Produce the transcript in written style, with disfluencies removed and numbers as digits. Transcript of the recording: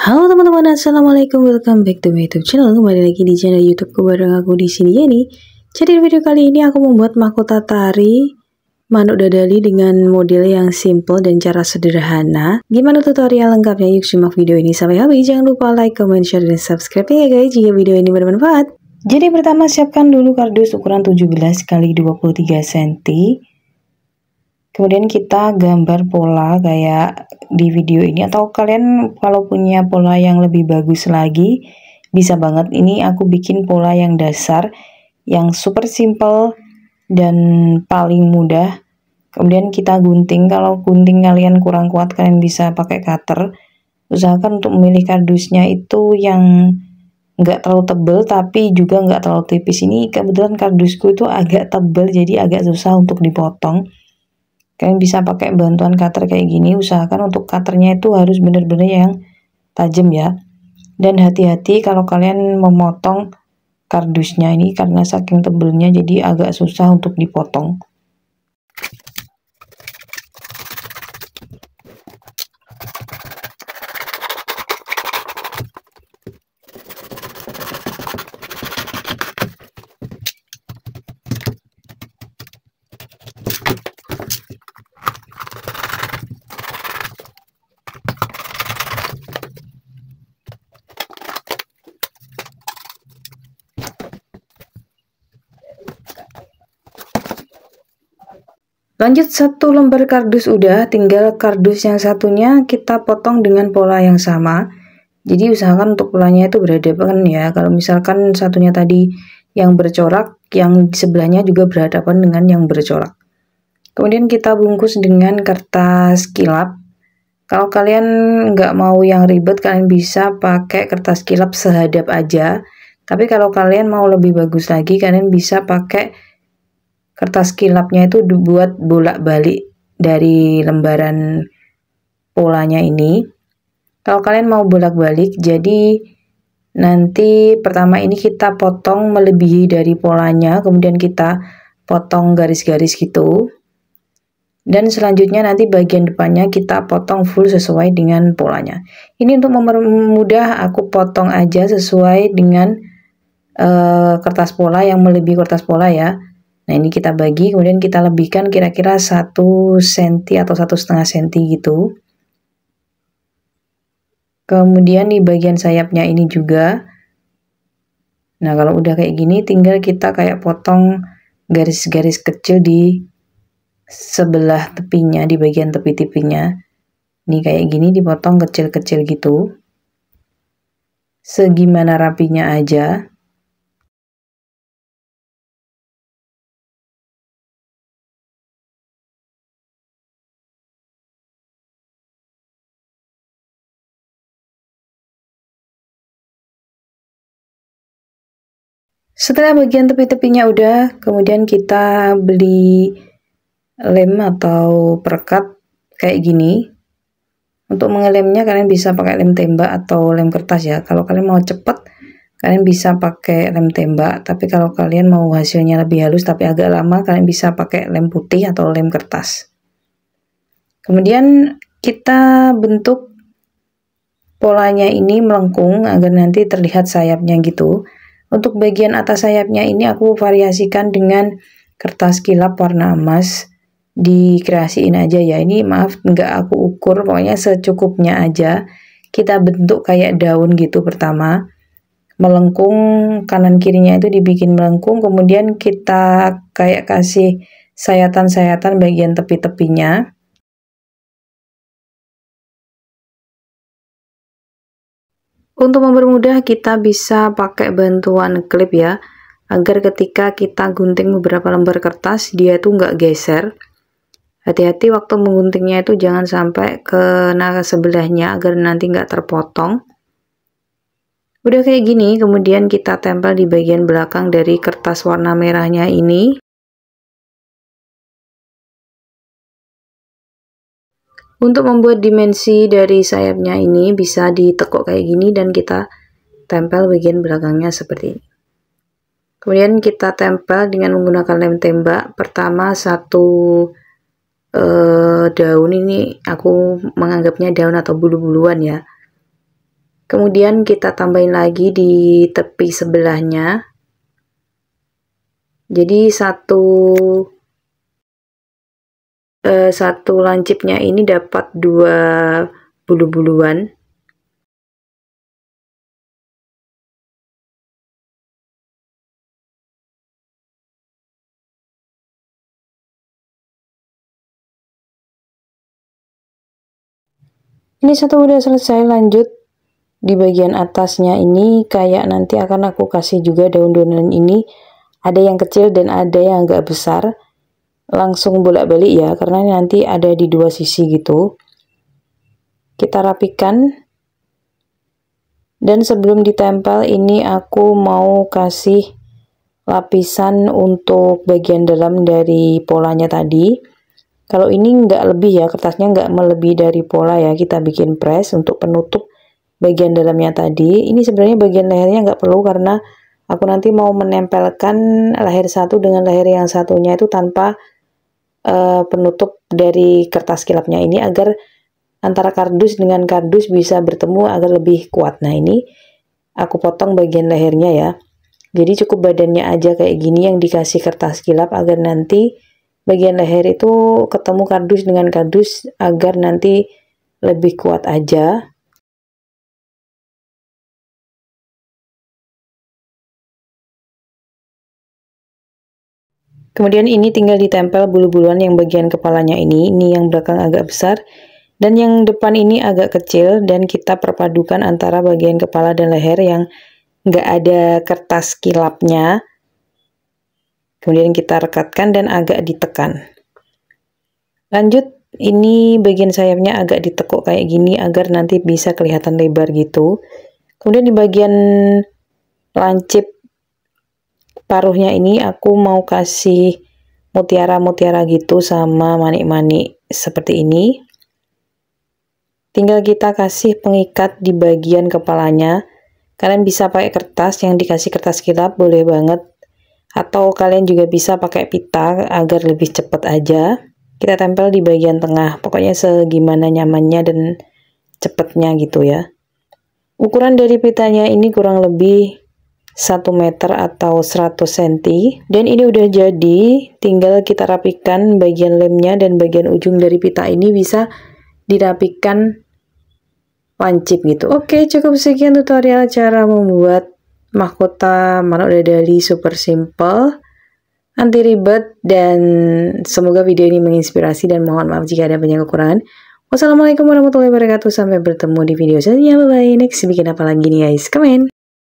Halo teman-teman, assalamualaikum, welcome back to my YouTube channel. Kembali lagi di channel YouTubeku bareng aku di sini Yeni. Jadi di video kali ini aku membuat mahkota tari manuk dadali dengan model yang simple dan cara sederhana. Gimana tutorial lengkapnya? Yuk simak video ini sampai habis. Jangan lupa like, comment, share, dan subscribe ya guys jika video ini bermanfaat. Jadi pertama siapkan dulu kardus ukuran 17 x 23 cm. Kemudian kita gambar pola kayak di video ini, atau kalian kalau punya pola yang lebih bagus lagi bisa banget. Ini aku bikin pola yang dasar, yang super simple dan paling mudah. Kemudian kita gunting. Kalau gunting kalian kurang kuat, kalian bisa pakai cutter. Usahakan untuk memilih kardusnya itu yang nggak terlalu tebal tapi juga nggak terlalu tipis. Ini kebetulan kardusku itu agak tebal, jadi agak susah untuk dipotong. Kalian bisa pakai bantuan cutter kayak gini. Usahakan untuk cutternya itu harus benar-benar yang tajam ya. Dan hati-hati kalau kalian memotong kardusnya ini, karena saking tebelnya jadi agak susah untuk dipotong. Lanjut, satu lembar kardus udah, tinggal kardus yang satunya kita potong dengan pola yang sama. Jadi usahakan untuk polanya itu berhadapan ya. Kalau misalkan satunya tadi yang bercorak, yang di sebelahnya juga berhadapan dengan yang bercorak. Kemudian kita bungkus dengan kertas kilap. Kalau kalian nggak mau yang ribet, kalian bisa pakai kertas kilap sehadap aja. Tapi kalau kalian mau lebih bagus lagi, kalian bisa pakai kertas kilapnya itu dibuat bolak-balik dari lembaran polanya ini. Kalau kalian mau bolak-balik, jadi nanti pertama ini kita potong melebihi dari polanya, kemudian kita potong garis-garis gitu. Dan selanjutnya nanti bagian depannya kita potong full sesuai dengan polanya. Ini untuk mempermudah aku potong aja sesuai dengan kertas pola yang melebihi kertas pola ya. Nah ini kita bagi, kemudian kita lebihkan kira-kira 1 cm atau 1,5 cm gitu. Kemudian di bagian sayapnya ini juga. Nah kalau udah kayak gini, tinggal kita kayak potong garis-garis kecil di sebelah tepinya, di bagian tepi-tepinya. Ini kayak gini dipotong kecil-kecil gitu. Segimana rapinya aja. Setelah bagian tepi-tepinya udah, kemudian kita beli lem atau perekat kayak gini. Untuk mengelemnya kalian bisa pakai lem tembak atau lem kertas ya. Kalau kalian mau cepet, kalian bisa pakai lem tembak. Tapi kalau kalian mau hasilnya lebih halus tapi agak lama, kalian bisa pakai lem putih atau lem kertas. Kemudian kita bentuk polanya ini melengkung agar nanti terlihat sayapnya gitu. Untuk bagian atas sayapnya ini aku variasikan dengan kertas kilap warna emas. Dikreasiin aja ya. Ini maaf nggak aku ukur, pokoknya secukupnya aja. Kita bentuk kayak daun gitu pertama. Melengkung kanan kirinya itu dibikin melengkung, kemudian kita kayak kasih sayatan-sayatan bagian tepi-tepinya. Untuk mempermudah kita bisa pakai bantuan klip ya, agar ketika kita gunting beberapa lembar kertas dia itu nggak geser. Hati-hati waktu mengguntingnya itu jangan sampai kena sebelahnya agar nanti nggak terpotong. Udah kayak gini, kemudian kita tempel di bagian belakang dari kertas warna merahnya ini. Untuk membuat dimensi dari sayapnya ini bisa ditekuk kayak gini dan kita tempel bagian belakangnya seperti ini. Kemudian kita tempel dengan menggunakan lem tembak. Pertama satu daun, ini aku menganggapnya daun atau bulu-buluan ya. Kemudian kita tambahin lagi di tepi sebelahnya. Jadi satu lancipnya ini dapat 2 bulu-buluan. Ini satu udah selesai, lanjut di bagian atasnya ini kayak nanti akan aku kasih juga daun-daunan ini. Ada yang kecil dan ada yang agak besar. Langsung bolak-balik ya, karena nanti ada di dua sisi gitu. Kita rapikan. Dan sebelum ditempel ini aku mau kasih lapisan untuk bagian dalam dari polanya tadi. Kalau ini nggak lebih ya, kertasnya nggak melebihi dari pola ya, kita bikin press untuk penutup bagian dalamnya tadi. Ini sebenarnya bagian lehernya nggak perlu karena aku nanti mau menempelkan leher satu dengan leher yang satunya itu tanpa penutup dari kertas kilapnya ini, agar antara kardus dengan kardus bisa bertemu agar lebih kuat. Nah ini aku potong bagian lehernya ya. Jadi cukup badannya aja kayak gini yang dikasih kertas kilap, agar nanti bagian leher itu ketemu kardus dengan kardus agar nanti lebih kuat aja. Kemudian ini tinggal ditempel bulu-buluan yang bagian kepalanya ini yang belakang agak besar dan yang depan ini agak kecil, dan kita perpadukan antara bagian kepala dan leher yang nggak ada kertas kilapnya. Kemudian kita rekatkan dan agak ditekan. Lanjut, ini bagian sayapnya agak ditekuk kayak gini agar nanti bisa kelihatan lebar gitu. Kemudian di bagian lancip paruhnya ini aku mau kasih mutiara-mutiara gitu sama manik-manik seperti ini. Tinggal kita kasih pengikat di bagian kepalanya. Kalian bisa pakai kertas, yang dikasih kertas kilap boleh banget. Atau kalian juga bisa pakai pita agar lebih cepat aja. Kita tempel di bagian tengah, pokoknya segimana nyamannya dan cepetnya gitu ya. Ukuran dari pitanya ini kurang lebih 1 meter atau 100 cm. Dan ini udah jadi, tinggal kita rapikan bagian lemnya dan bagian ujung dari pita ini bisa dirapikan lancip gitu. Oke, cukup sekian tutorial cara membuat mahkota manuk dadali super simple, anti ribet, dan semoga video ini menginspirasi, dan mohon maaf jika ada banyak kekurangan. Wassalamualaikum warahmatullahi wabarakatuh, sampai bertemu di video selanjutnya. Bye bye. Next bikin apa lagi nih guys, komen.